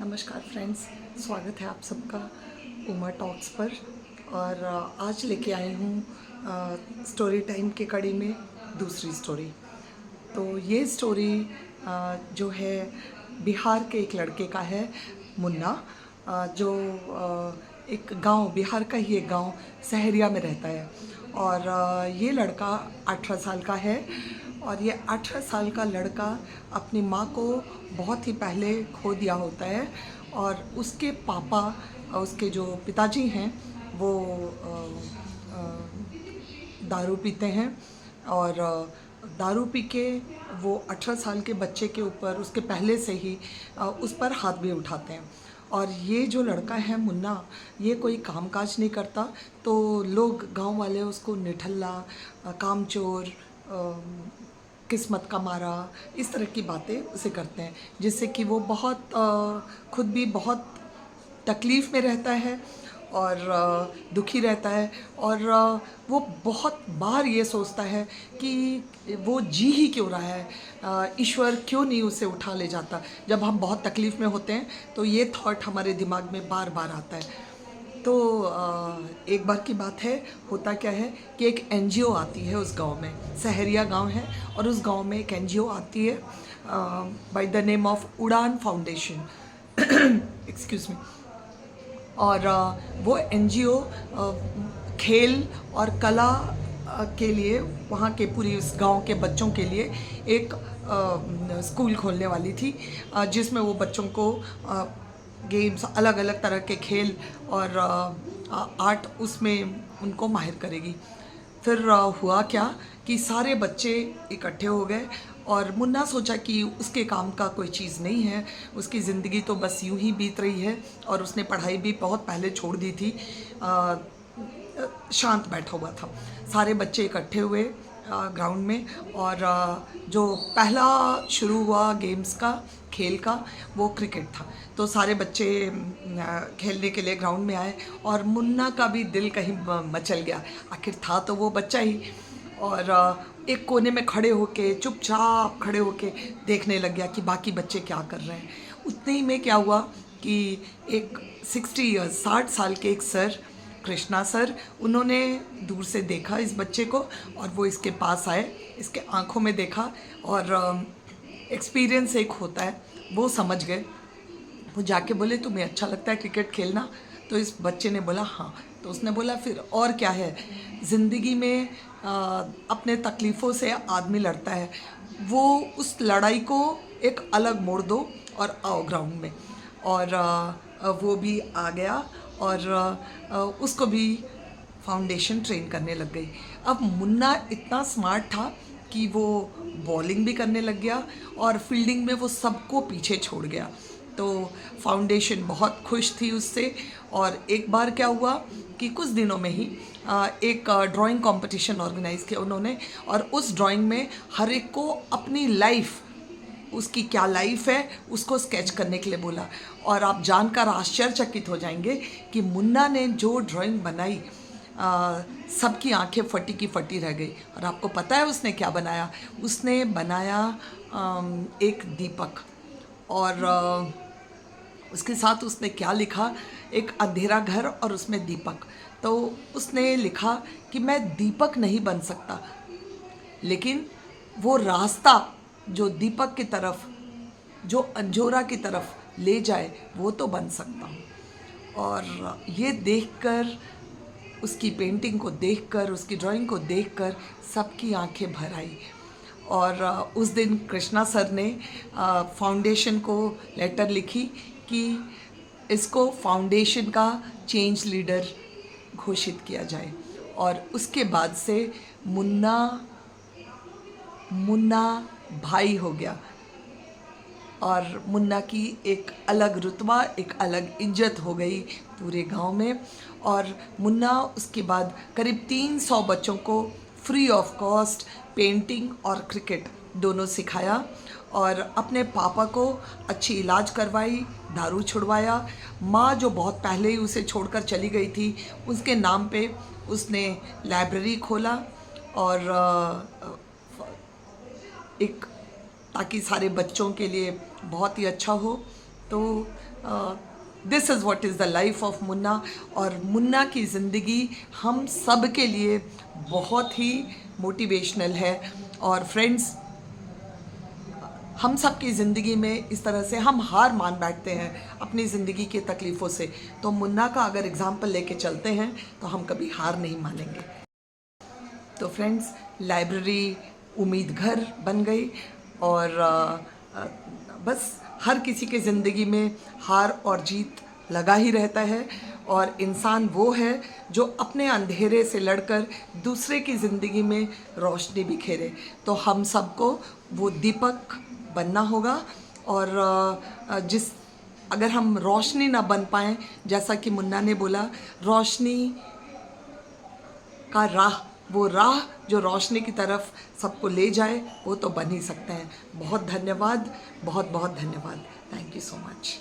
नमस्कार फ्रेंड्स, स्वागत है आप सबका उमा टॉक्स पर। और आज लेके आई हूँ स्टोरी टाइम की कड़ी में दूसरी स्टोरी। तो ये स्टोरी जो है बिहार के एक लड़के का है, मुन्ना, जो एक गांव, बिहार का ही एक गांव सहरिया में रहता है। और ये लड़का 18 साल का है। और ये 18 साल का लड़का अपनी माँ को बहुत ही पहले खो दिया होता है। और उसके पापा, उसके जो पिताजी हैं, वो दारू पीते हैं। और दारू पी के वो 18 साल के बच्चे के ऊपर, उसके पहले से ही उस पर हाथ भी उठाते हैं। और ये जो लड़का है मुन्ना, ये कोई कामकाज नहीं करता, तो लोग, गांव वाले उसको निठल्ला, कामचोर, किस्मत का मारा, इस तरह की बातें उसे करते हैं, जिससे कि वो बहुत खुद भी बहुत तकलीफ़ में रहता है और दुखी रहता है। और वो बहुत बार ये सोचता है कि वो जी ही क्यों रहा है, ईश्वर क्यों नहीं उसे उठा ले जाता। जब हम बहुत तकलीफ़ में होते हैं तो ये थॉट हमारे दिमाग में बार बार आता है। तो एक बार की बात है, होता क्या है कि एक एनजीओ आती है उस गांव में। सहरिया गांव है और उस गांव में एक एनजीओ आती है बाय द नेम ऑफ उड़ान फाउंडेशन। Excuse me. और वो एनजीओ खेल और कला के लिए, वहाँ के पूरी उस गांव के बच्चों के लिए एक स्कूल खोलने वाली थी, जिसमें वो बच्चों को गेम्स, अलग अलग तरह के खेल और आर्ट, उसमें उनको माहिर करेगी। फिर हुआ क्या कि सारे बच्चे इकट्ठे हो गए और मुन्ना सोचा कि उसके काम का कोई चीज़ नहीं है, उसकी ज़िंदगी तो बस यूं ही बीत रही है। और उसने पढ़ाई भी बहुत पहले छोड़ दी थी, शांत बैठा हुआ था। सारे बच्चे इकट्ठे हुए ग्राउंड में, और जो पहला शुरू हुआ गेम्स का, खेल का, वो क्रिकेट था। तो सारे बच्चे खेलने के लिए ग्राउंड में आए और मुन्ना का भी दिल कहीं मचल गया। आखिर था तो वो बच्चा ही। और एक कोने में खड़े होके, चुपचाप खड़े होके देखने लग गया कि बाकी बच्चे क्या कर रहे हैं। उतने ही में क्या हुआ कि एक 60 साल के एक सर, कृष्णा सर, उन्होंने दूर से देखा इस बच्चे को और वो इसके पास आए, इसके आंखों में देखा। और एक्सपीरियंस एक होता है, वो समझ गए। वो जाके बोले, तुम्हें अच्छा लगता है क्रिकेट खेलना? तो इस बच्चे ने बोला हाँ। तो उसने बोला, फिर और क्या है, ज़िंदगी में अपने तकलीफ़ों से आदमी लड़ता है, वो उस लड़ाई को एक अलग मोड़ दो और आओ ग्राउंड में। और वो भी आ गया और उसको भी फाउंडेशन ट्रेन करने लग गई। अब मुन्ना इतना स्मार्ट था कि वो बॉलिंग भी करने लग गया और फील्डिंग में वो सबको पीछे छोड़ गया। तो फाउंडेशन बहुत खुश थी उससे। और एक बार क्या हुआ कि कुछ दिनों में ही एक ड्राइंग कंपटीशन ऑर्गेनाइज किया उन्होंने। और उस ड्राइंग में हर एक को अपनी लाइफ, उसकी क्या लाइफ है, उसको स्केच करने के लिए बोला। और आप जानकर आश्चर्यचकित हो जाएंगे कि मुन्ना ने जो ड्राइंग बनाई, सबकी आंखें फटी की फटी रह गई। और आपको पता है उसने क्या बनाया? उसने बनाया एक दीपक। और उसके साथ उसने क्या लिखा? एक अंधेरा घर और उसमें दीपक। तो उसने लिखा कि मैं दीपक नहीं बन सकता, लेकिन वो रास्ता जो दीपक की तरफ, जो अंजोरा की तरफ ले जाए, वो तो बन सकता हूँ। और ये देखकर, उसकी पेंटिंग को देखकर, उसकी ड्राइंग को देखकर सबकी आंखें भर आई। और उस दिन कृष्णा सर ने फाउंडेशन को लेटर लिखी कि इसको फाउंडेशन का चेंज लीडर घोषित किया जाए। और उसके बाद से मुन्ना मुन्ना भाई हो गया और मुन्ना की एक अलग रुतबा, एक अलग इज्जत हो गई पूरे गांव में। और मुन्ना उसके बाद करीब 300 बच्चों को फ्री ऑफ कॉस्ट पेंटिंग और क्रिकेट दोनों सिखाया। और अपने पापा को अच्छी इलाज करवाई, दारू छुड़वाया। माँ, जो बहुत पहले ही उसे छोड़कर चली गई थी, उसके नाम पे उसने लाइब्रेरी खोला। और एक, ताकि सारे बच्चों के लिए बहुत ही अच्छा हो। तो this is what is the life of Munna. और मुन्ना की ज़िंदगी हम सब के लिए बहुत ही मोटिवेशनल है। और फ्रेंड्स, हम सब की ज़िंदगी में इस तरह से हम हार मान बैठते हैं अपनी ज़िंदगी की तकलीफ़ों से, तो मुन्ना का अगर एग्ज़ाम्पल लेके चलते हैं तो हम कभी हार नहीं मानेंगे। तो फ्रेंड्स, लाइब्रेरी उम्मीद घर बन गई। और बस हर किसी के ज़िंदगी में हार और जीत लगा ही रहता है, और इंसान वो है जो अपने अंधेरे से लड़कर दूसरे की ज़िंदगी में रोशनी बिखेरे। तो हम सबको वो दीपक बनना होगा। और अगर हम रोशनी ना बन पाएँ, जैसा कि मुन्ना ने बोला, रोशनी का राह, वो राह जो रोशनी की तरफ सबको ले जाए, वो तो बन ही सकते हैं। बहुत धन्यवाद, बहुत बहुत धन्यवाद। Thank you so much.